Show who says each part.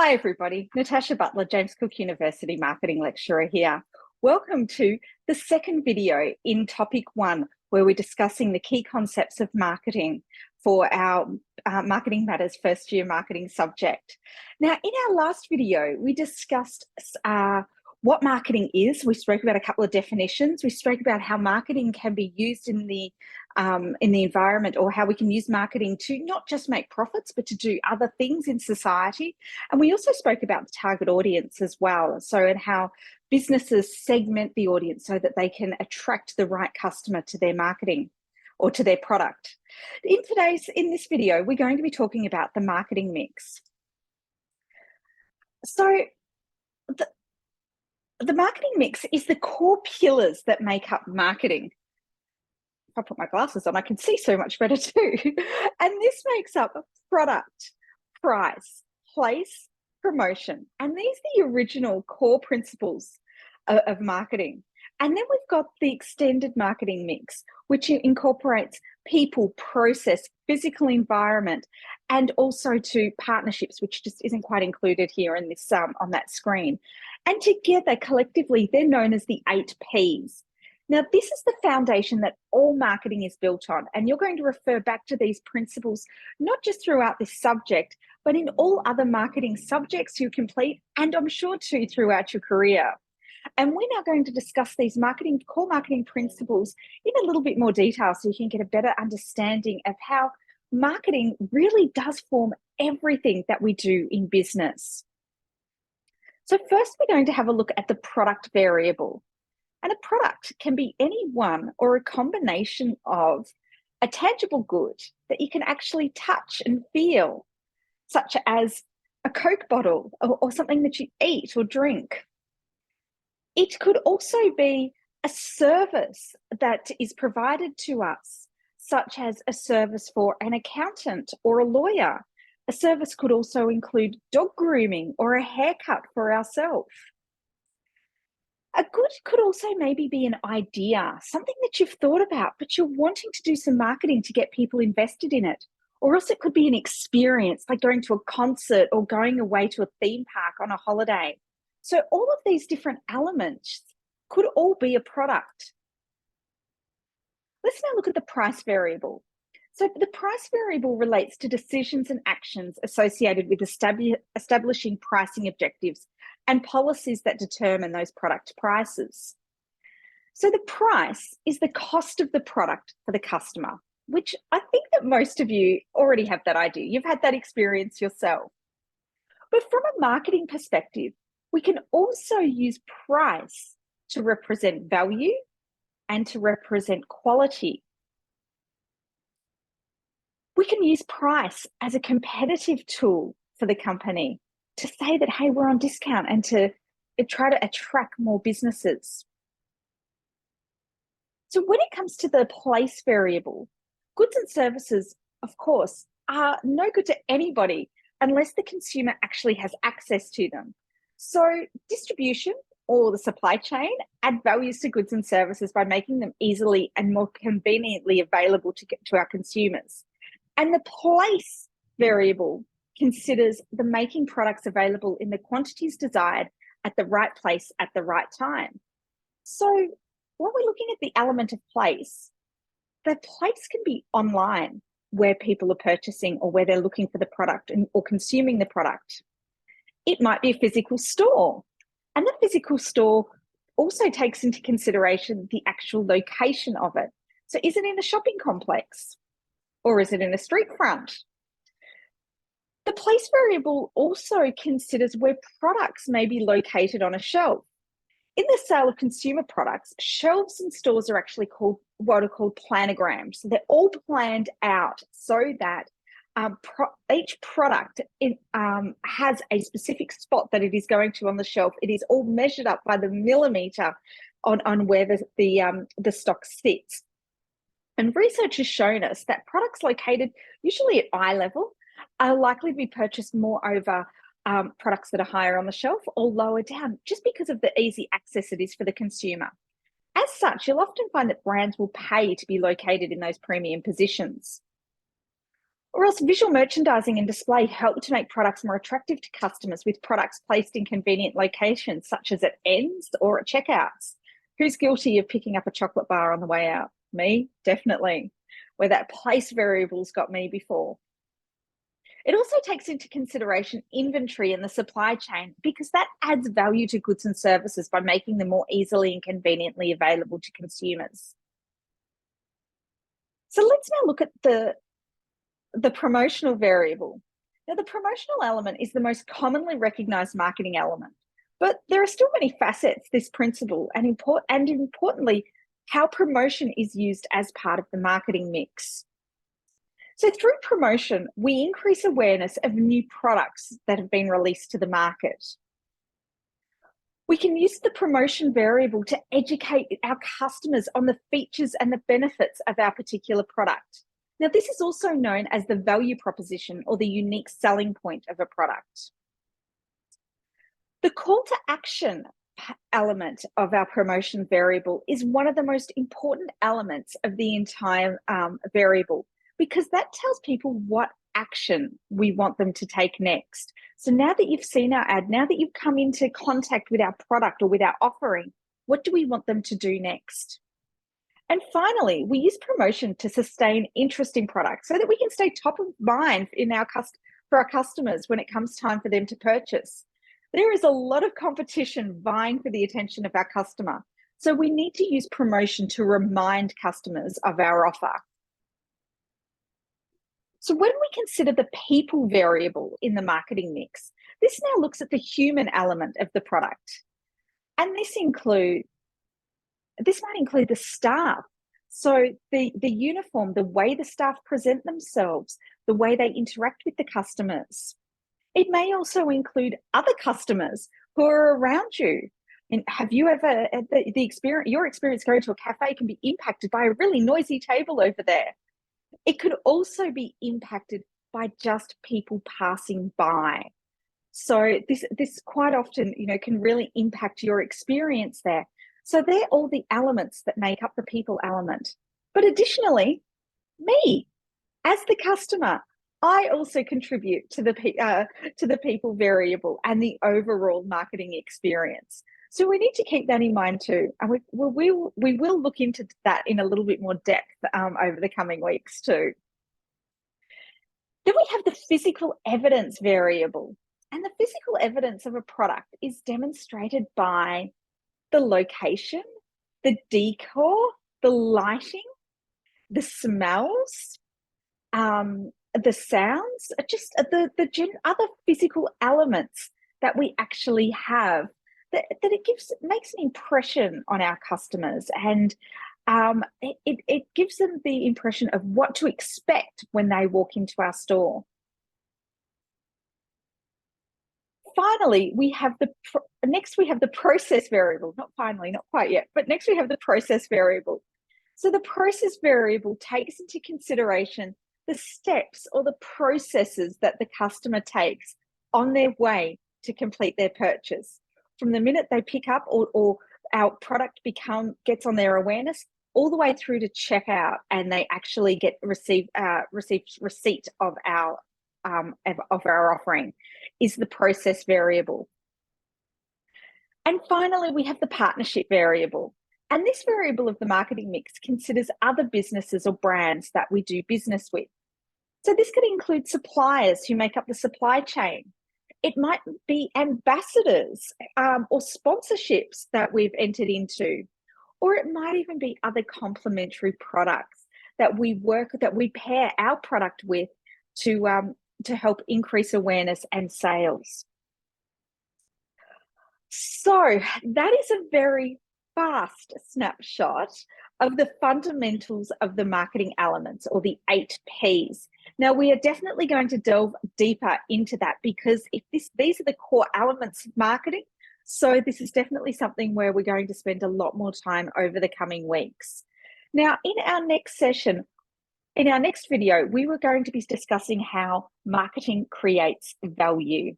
Speaker 1: Hi everybody, Natasha Butler, James Cook University Marketing Lecturer here. Welcome to the second video in topic 1, where we're discussing the key concepts of marketing for our Marketing Matters first year marketing subject. Now, in our last video, we discussed what marketing is. We spoke about a couple of definitions. We spoke about how marketing can be used in the environment, or how we can use marketing to not just make profits, but to do other things in society. And we also spoke about the target audience as well. So, and how businesses segment the audience so that they can attract the right customer to their marketing or to their product. In this video, we're going to be talking about the marketing mix. So the marketing mix is the core pillars that make up marketing. If I put my glasses on, I can see so much better too. And this makes up product, price, place, promotion. And these are the original core principles of marketing. And then we've got the extended marketing mix, which incorporates people, process, physical environment, and also to partnerships, which just isn't quite included here in this on that screen. And together, collectively, they're known as the 8 Ps. Now, this is the foundation that all marketing is built on, and you're going to refer back to these principles, not just throughout this subject, but in all other marketing subjects you complete, and I'm sure too throughout your career. And we're now going to discuss these core marketing principles in a little bit more detail so you can get a better understanding of how marketing really does form everything that we do in business. So first, we're going to have a look at the product variable. And a product can be any one or a combination of a tangible good that you can actually touch and feel, such as a Coke bottle or something that you eat or drink. It could also be a service that is provided to us, such as a service for an accountant or a lawyer. A service could also include dog grooming or a haircut for ourselves. A good could also maybe be an idea, something that you've thought about, but you're wanting to do some marketing to get people invested in it. Or else it could be an experience, like going to a concert or going away to a theme park on a holiday. So all of these different elements could all be a product. Let's now look at the price variable. So the price variable relates to decisions and actions associated with establishing pricing objectives and policies that determine those product prices. So the price is the cost of the product for the customer, which I think that most of you already have that idea. You've had that experience yourself. But from a marketing perspective, we can also use price to represent value and to represent quality. We can use price as a competitive tool for the company to say that, hey, we're on discount, and to try to attract more businesses. So when it comes to the place variable, goods and services, of course, are no good to anybody unless the consumer actually has access to them. So distribution or the supply chain add values to goods and services by making them easily and more conveniently available to our consumers. And the place variable considers the making products available in the quantities desired at the right place at the right time. So when we're looking at the element of place, the place can be online, where people are purchasing or where they're looking for the product or consuming the product. It might be a physical store, and the physical store also takes into consideration the actual location of it. So is it in a shopping complex, or is it in a street front? The place variable also considers where products may be located on a shelf. In the sale of consumer products, shelves in stores are actually called what are called planograms. So they're all planned out so that each product has a specific spot that it is going to on the shelf. It is all measured up by the millimeter on where the stock sits. And research has shown us that products located usually at eye level are likely to be purchased more over products that are higher on the shelf or lower down, just because of the easy access it is for the consumer. As such, you'll often find that brands will pay to be located in those premium positions. Or else visual merchandising and display help to make products more attractive to customers with products placed in convenient locations, such as at ends or at checkouts. Who's guilty of picking up a chocolate bar on the way out? Me, definitely. Where that place variable's got me before. It also takes into consideration inventory in the supply chain because that adds value to goods and services by making them more easily and conveniently available to consumers. So let's now look at the promotional variable. Now, the promotional element is the most commonly recognized marketing element, but there are still many facets to this principle, and importantly, how promotion is used as part of the marketing mix. So through promotion, we increase awareness of new products that have been released to the market. We can use the promotion variable to educate our customers on the features and the benefits of our particular product. Now, this is also known as the value proposition or the unique selling point of a product. The call to action element of our promotion variable is one of the most important elements of the entire variable, because that tells people what action we want them to take next. So now that you've seen our ad, now that you've come into contact with our product or with our offering, what do we want them to do next? And finally, we use promotion to sustain interest in products so that we can stay top of mind for our customers when it comes time for them to purchase. There is a lot of competition vying for the attention of our customer, so we need to use promotion to remind customers of our offer. So when we consider the people variable in the marketing mix, this now looks at the human element of the product. And this might include the staff. So the uniform, the way the staff present themselves, the way they interact with the customers. It may also include other customers who are around you. And have you ever had your experience going to a cafe can be impacted by a really noisy table over there? It could also be impacted by just people passing by. So this quite often, can really impact your experience there. So they're all the elements that make up the people element. But additionally, me as the customer, I also contribute to the people variable and the overall marketing experience. So we need to keep that in mind too, and we will look into that in a little bit more depth over the coming weeks too. Then we have the physical evidence variable, and the physical evidence of a product is demonstrated by the location, the decor, the lighting, the smells, the sounds, just the other physical elements that we actually have. That it makes an impression on our customers, and it gives them the impression of what to expect when they walk into our store. Finally, we have the process variable. Not finally, not quite yet, but next we have the process variable. So the process variable takes into consideration the steps or the processes that the customer takes on their way to complete their purchase. From the minute they pick up or our product gets on their awareness, all the way through to checkout, and they actually receive receipt of our offering, is the process variable. And finally, we have the partnership variable. And this variable of the marketing mix considers other businesses or brands that we do business with. So this could include suppliers who make up the supply chain. It might be ambassadors or sponsorships that we've entered into, or it might even be other complementary products that we pair our product with to help increase awareness and sales. So that is a very fast snapshot of the fundamentals of the marketing elements, or the 8 Ps. Now, we are definitely going to delve deeper into that, because these are the core elements of marketing. So this is definitely something where we're going to spend a lot more time over the coming weeks. Now, in our next session, in our next video, we were going to be discussing how marketing creates value.